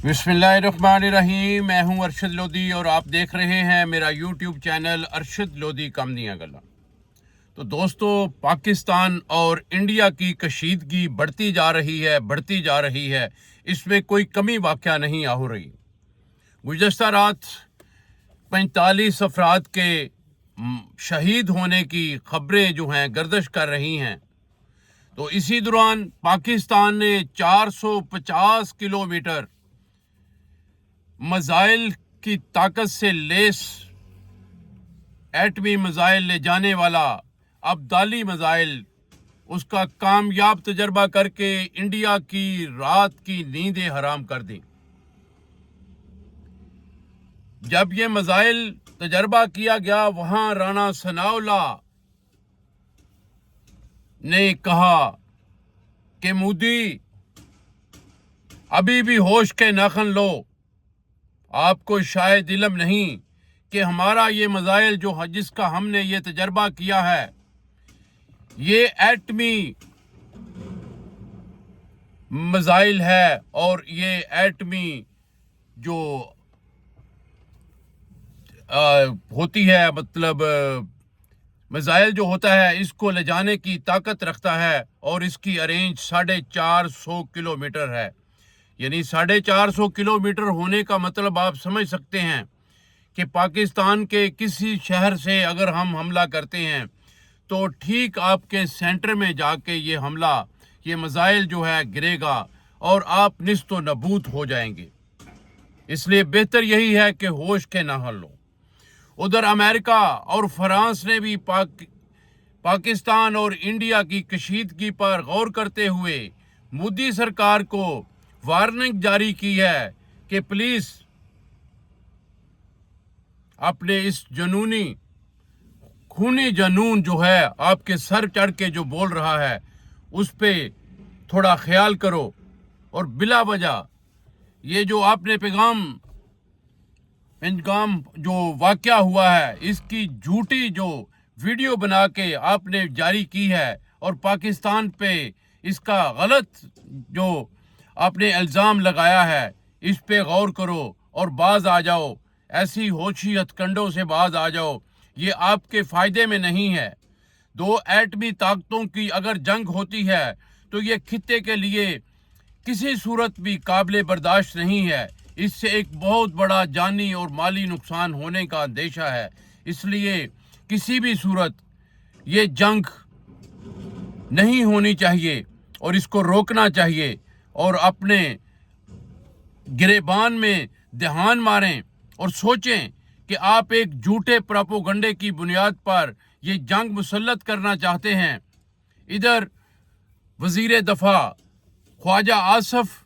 बिस्मिल्लाहिर्रहमानिर्रहीम। मैं हूं अरशद लोधी और आप देख रहे हैं मेरा यूट्यूब चैनल अरशद लोधी कमदियाँ गल्लां। तो दोस्तों, पाकिस्तान और इंडिया की कशीदगी बढ़ती जा रही है। इसमें कोई कमी वाक़या नहीं हो रही। गुज़श्ता रात 45 अफराद के शहीद होने की खबरें जो हैं गर्दिश कर रही हैं। तो इसी दौरान पाकिस्तान ने 450 किलोमीटर मिसाइल की ताकत से लेस एटमी मिसाइल ले जाने वाला अब्दाली मिसाइल उसका कामयाब तजर्बा करके इंडिया की रात की नींदें हराम कर दी। जब ये मिसाइल तजर्बा किया गया, वहां राणा सनाउल्लाह ने कहा कि मोदी अभी भी होश के नाखन लो। आपको शायद इल्म नहीं कि हमारा ये मिसाइल जिसका हमने ये तजर्बा किया है, ये एटमी मिसाइल है और ये एटमी जो होती है, मतलब मिसाइल जो होता है, इसको ले जाने की ताकत रखता है और इसकी रेंज 450 किलोमीटर है। यानी 450 किलोमीटर होने का मतलब आप समझ सकते हैं कि पाकिस्तान के किसी शहर से अगर हम हमला करते हैं तो ठीक आपके सेंटर में जाके ये मिसाइल जो है गिरेगा और आप निस्तो नबूद हो जाएंगे। इसलिए बेहतर यही है कि होश के नाहल लो। उधर अमेरिका और फ्रांस ने भी पाकिस्तान और इंडिया की कशीदगी पर गौर करते हुए मोदी सरकार को वार्निंग जारी की है कि प्लीज अपने इस खूनी जनून जो है आपके सर चढ़ के जो बोल रहा है, उस पे थोड़ा ख्याल करो। और बिला वजह ये जो आपने पैगाम जो वाक़या हुआ है, इसकी झूठी जो वीडियो बना के आपने जारी की है और पाकिस्तान पे इसका गलत जो आपने इल्ज़ाम लगाया है, इस पे गौर करो और बाज आ जाओ। ऐसी होशी हथकंडों से बाज आ जाओ। ये आपके फ़ायदे में नहीं है। दो एटमी ताकतों की अगर जंग होती है तो ये खित्ते के लिए किसी सूरत भी काबिल बर्दाश्त नहीं है। इससे एक बहुत बड़ा जानी और माली नुकसान होने का अंदेशा है। इसलिए किसी भी सूरत ये जंग नहीं होनी चाहिए और इसको रोकना चाहिए और अपने गिरेबान में ध्यान मारें और सोचें कि आप एक झूठे प्रोपेगेंडे की बुनियाद पर ये जंग मुसल्लत करना चाहते हैं। इधर वजीर दफा ख्वाजा आसिफ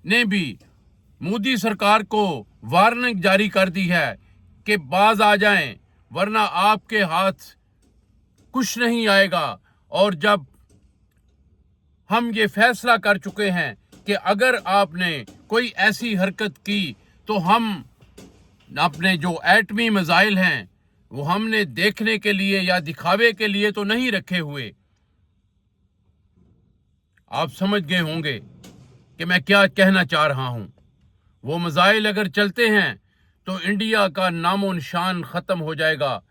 ने भी मोदी सरकार को वार्निंग जारी कर दी है कि बाज आ जाएं, वरना आपके हाथ कुछ नहीं आएगा। और जब हम ये फैसला कर चुके हैं कि अगर आपने कोई ऐसी हरकत की तो हम अपने जो एटमी मिसाइल हैं वो हमने देखने के लिए या दिखावे के लिए तो नहीं रखे हुए। आप समझ गए होंगे कि मैं क्या कहना चाह रहा हूं। वो मिसाइल अगर चलते हैं तो इंडिया का नामो निशान ख़त्म हो जाएगा।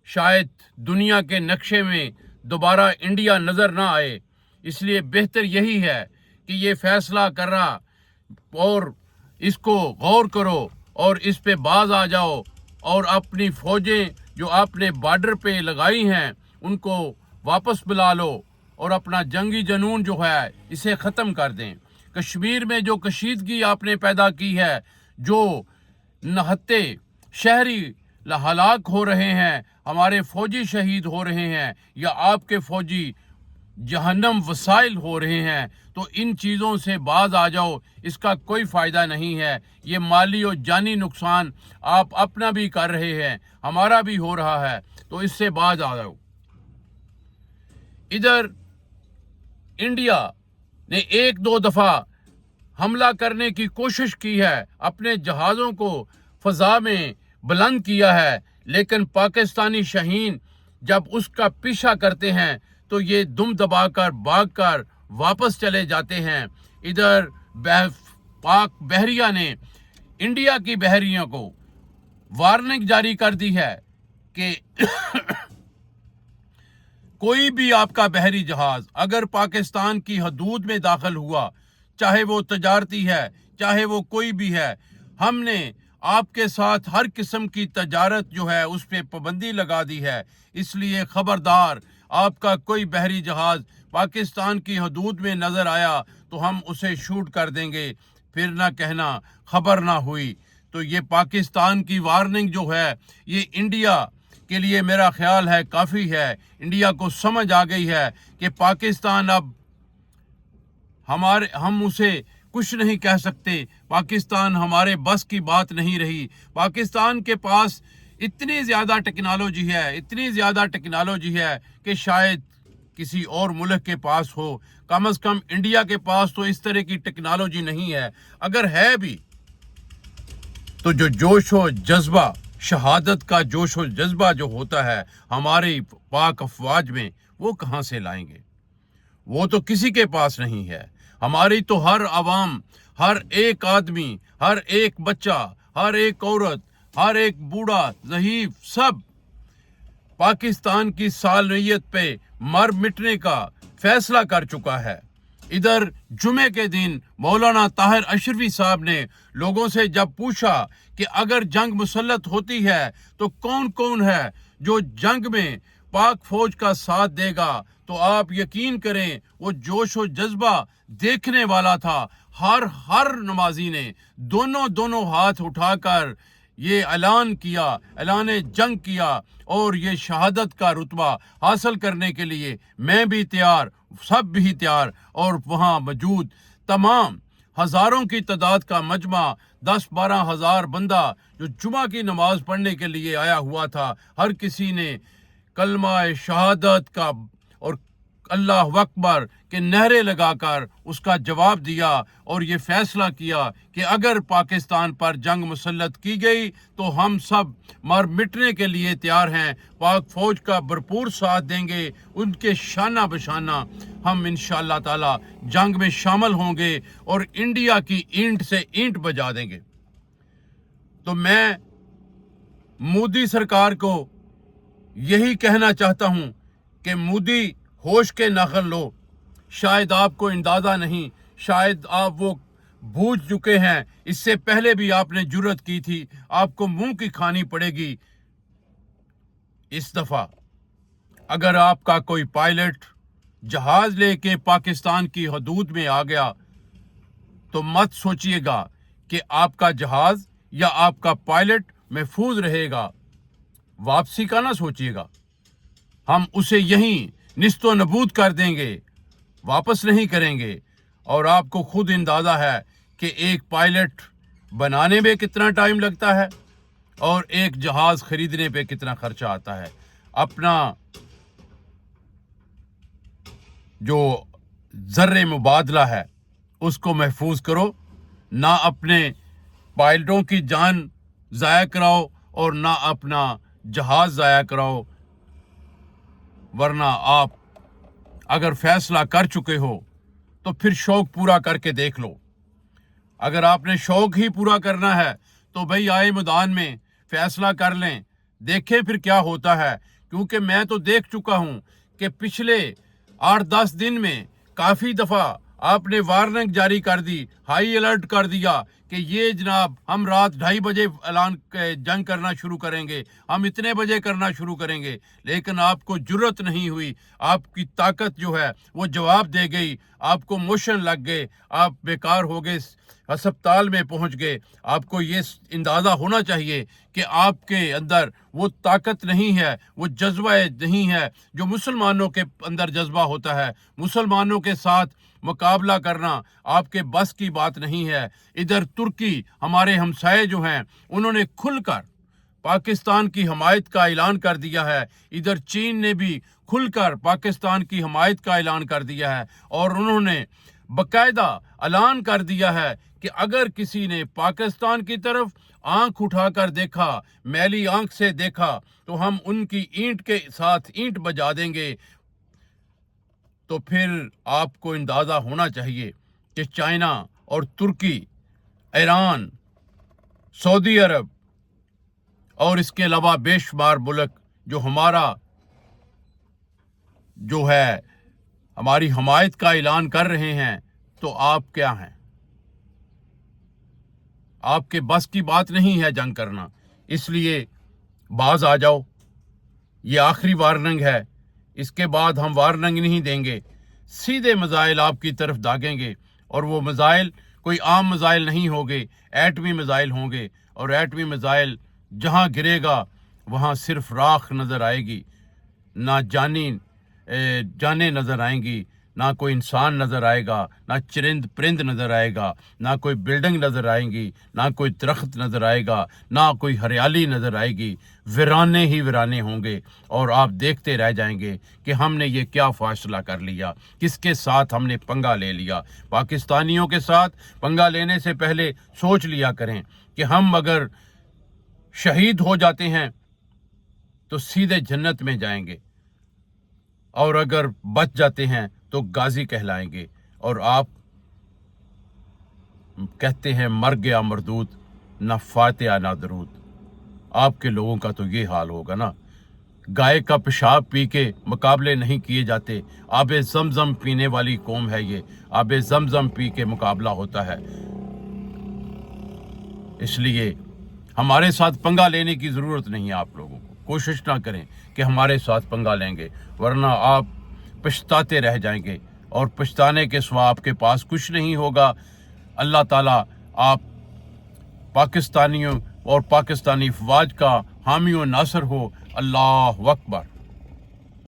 शायद दुनिया के नक्शे में दोबारा इंडिया नज़र ना आए। इसलिए बेहतर यही है कि ये फैसला करना और इसको गौर करो और इस पे बाज आ जाओ और अपनी फौजें जो आपने बॉर्डर पे लगाई हैं उनको वापस बुला लो और अपना जंगी जनून जो है इसे ख़त्म कर दें। कश्मीर में जो कशीदगी आपने पैदा की है, जो नहत्ते शहरी हलाक हो रहे हैं, हमारे फौजी शहीद हो रहे हैं या आपके फौजी जहन्नम वसाइल हो रहे हैं, तो इन चीज़ों से बाज आ जाओ। इसका कोई फ़ायदा नहीं है। ये माली और जानी नुकसान आप अपना भी कर रहे हैं, हमारा भी हो रहा है, तो इससे बाज आ जाओ। इधर इंडिया ने एक दो दफ़ा हमला करने की कोशिश की है, अपने जहाज़ों को फ़ज़ा में बुलंद किया है, लेकिन पाकिस्तानी शहीन जब उसका पीछा करते हैं तो ये दुम दबाकर भागकर वापस चले जाते हैं। इधर पाक बहरिया ने इंडिया की बहरियों को वार्निंग जारी कर दी है कि कोई भी आपका बहरी जहाज अगर पाकिस्तान की हदूद में दाखिल हुआ, चाहे वो तजारती है चाहे वो कोई भी है, हमने आपके साथ हर किस्म की तजारत जो है उस पर पाबंदी लगा दी है। इसलिए खबरदार, आपका कोई बहरी जहाज पाकिस्तान की हदूद में नज़र आया तो हम उसे शूट कर देंगे, फिर ना कहना खबर ना हुई। तो ये पाकिस्तान की वार्निंग जो है ये इंडिया के लिए मेरा ख्याल है काफ़ी है। इंडिया को समझ आ गई है कि पाकिस्तान अब हम उसे कुछ नहीं कह सकते। पाकिस्तान हमारे बस की बात नहीं रही। पाकिस्तान के पास इतनी ज़्यादा टेक्नोलॉजी है कि शायद किसी और मुल्क के पास हो, कम से कम इंडिया के पास तो इस तरह की टेक्नोलॉजी नहीं है। अगर है भी तो जो जोश व जज्बा, शहादत का जोश व जज्बा जो होता है हमारे पाक अफवाज में, वो कहाँ से लाएंगे? वो तो किसी के पास नहीं है। हमारी तो हर आवाम, हर एक आदमी, हर एक बच्चा, हर एक औरत, हर एक बूढ़ा, ज़हीफ, सब पाकिस्तान की सालनियत पे मर मिटने का फैसला कर चुका है। इधर जुमे के दिन मौलाना ताहिर अशरफी साहब ने लोगों से जब पूछा कि अगर जंग मुसल्लत होती है तो कौन कौन है जो जंग में पाक फौज का साथ देगा, तो आप यकीन करें वो जोश व जज्बा देखने वाला था। हर नमाजी ने दोनों हाथ उठाकर ये ऐलान जंग किया और ये शहादत का रुतबा हासिल करने के लिए मैं भी तैयार, सब भी तैयार। और वहाँ मौजूद तमाम हज़ारों की तादाद का मजमा, 10-12 हज़ार बंदा जो जुमा की नमाज पढ़ने के लिए आया हुआ था, हर किसी ने कलमा शहादत का और अल्लाह अकबर के नारे लगाकर उसका जवाब दिया और ये फैसला किया कि अगर पाकिस्तान पर जंग मुसल्लत की गई तो हम सब मर मिटने के लिए तैयार हैं, पाक फौज का भरपूर साथ देंगे, उनके शाना बशाना हम इंशाअल्लाह ताला जंग में शामिल होंगे और इंडिया की ईंट से ईंट बजा देंगे। तो मैं मोदी सरकार को यही कहना चाहता हूं कि मोदी होश के नखल लो। शायद आपको अंदाज़ा नहीं, शायद आप वो भूल चुके हैं, इससे पहले भी आपने जुर्रत की थी, आपको मुंह की खानी पड़ेगी। इस दफ़ा अगर आपका कोई पायलट जहाज़ लेके पाकिस्तान की हदूद में आ गया तो मत सोचिएगा कि आपका जहाज़ या आपका पायलट महफूज रहेगा। वापसी का ना सोचिएगा, हम उसे यहीं निस्तो नबूद कर देंगे, वापस नहीं करेंगे। और आपको खुद अंदाज़ा है कि एक पायलट बनाने में कितना टाइम लगता है और एक जहाज़ ख़रीदने पे कितना खर्चा आता है। अपना जो ज़र्रे मुबादला है उसको महफूज करो, ना अपने पायलटों की जान ज़ाया कराओ और ना अपना जहाज़ ज़ाया कराओ, वरना आप अगर फैसला कर चुके हो तो फिर शौक पूरा करके देख लो। अगर आपने शौक ही पूरा करना है तो भाई आए मैदान में फैसला कर लें, देखें फिर क्या होता है। क्योंकि मैं तो देख चुका हूं कि पिछले 8-10 दिन में काफ़ी दफ़ा आपने वार्निंग जारी कर दी, हाई अलर्ट कर दिया कि ये जनाब हम रात 2:30 बजे ऐलान जंग करना शुरू करेंगे, हम इतने बजे करना शुरू करेंगे, लेकिन आपको जुर्रत नहीं हुई। आपकी ताकत जो है वो जवाब दे गई, आपको मोशन लग गए, आप बेकार हो गए, अस्पताल में पहुंच गए। आपको ये अंदाज़ा होना चाहिए कि आपके अंदर वो ताकत नहीं है, वो जज्बा नहीं है जो मुसलमानों के अंदर जज्बा होता है। मुसलमानों के साथ मुकाबला करना आपके बस की बात नहीं है। इधर तुर्की हमारे हमसाये जो हैं उन्होंने खुलकर पाकिस्तान की हमायत का ऐलान कर दिया है। इधर चीन ने भी खुलकर पाकिस्तान की हमायत का ऐलान कर दिया है और उन्होंने बाकायदा ऐलान कर दिया है कि अगर किसी ने पाकिस्तान की तरफ आंख उठाकर देखा, मैली आंख से देखा, तो हम उनकी ईंट के साथ ईंट बजा देंगे। तो फिर आपको अंदाज़ा होना चाहिए कि चाइना और तुर्की ईरान, सऊदी अरब और इसके अलावा बेशुमार मुल्क जो हमारी हमायत का ऐलान कर रहे हैं, तो आप क्या हैं? आपके बस की बात नहीं है जंग करना, इसलिए बाज आ जाओ। ये आखिरी वार्निंग है, इसके बाद हम वार्निंग नहीं देंगे, सीधे मिसाइल आपकी तरफ दागेंगे। और वो मिसाइल कोई आम मिसाइल नहीं होंगे, एटमी मिसाइल होंगे। और एटमी मिसाइल जहां गिरेगा वहां सिर्फ राख नज़र आएगी, ना जानें नज़र आएंगी, ना कोई इंसान नज़र आएगा, ना चरिंद परिंद नज़र आएगा, ना कोई बिल्डिंग नज़र आएंगी, ना कोई दरख्त नज़र आएगा, ना कोई हरियाली नज़र आएगी। वीराने ही वीराने होंगे और आप देखते रह जाएंगे कि हमने ये क्या फ़ैसला कर लिया, किसके साथ हमने पंगा ले लिया। पाकिस्तानियों के साथ पंगा लेने से पहले सोच लिया करें कि हम अगर शहीद हो जाते हैं तो सीधे जन्नत में जाएंगे, और अगर बच जाते हैं तो गाजी कहलाएंगे। और आप कहते हैं मर गया मरदूद, ना फातिहा ना दरूद। आपके लोगों का तो ये हाल होगा ना। गाय का पेशाब पी के मुकाबले नहीं किए जाते। आबे ज़मज़म पीने वाली कौम है ये, आबे ज़मज़म पी के मुकाबला होता है। इसलिए हमारे साथ पंगा लेने की ज़रूरत नहीं है। आप लोगों को कोशिश ना करें कि हमारे साथ पंगा लेंगे, वरना आप पछताते रह जाएंगे और पछताने के सिवा आपके पास कुछ नहीं होगा। अल्लाह ताला आप पाकिस्तानियों और पाकिस्तानी फ़ौज का हामी और नासर हो। अल्लाह अकबर।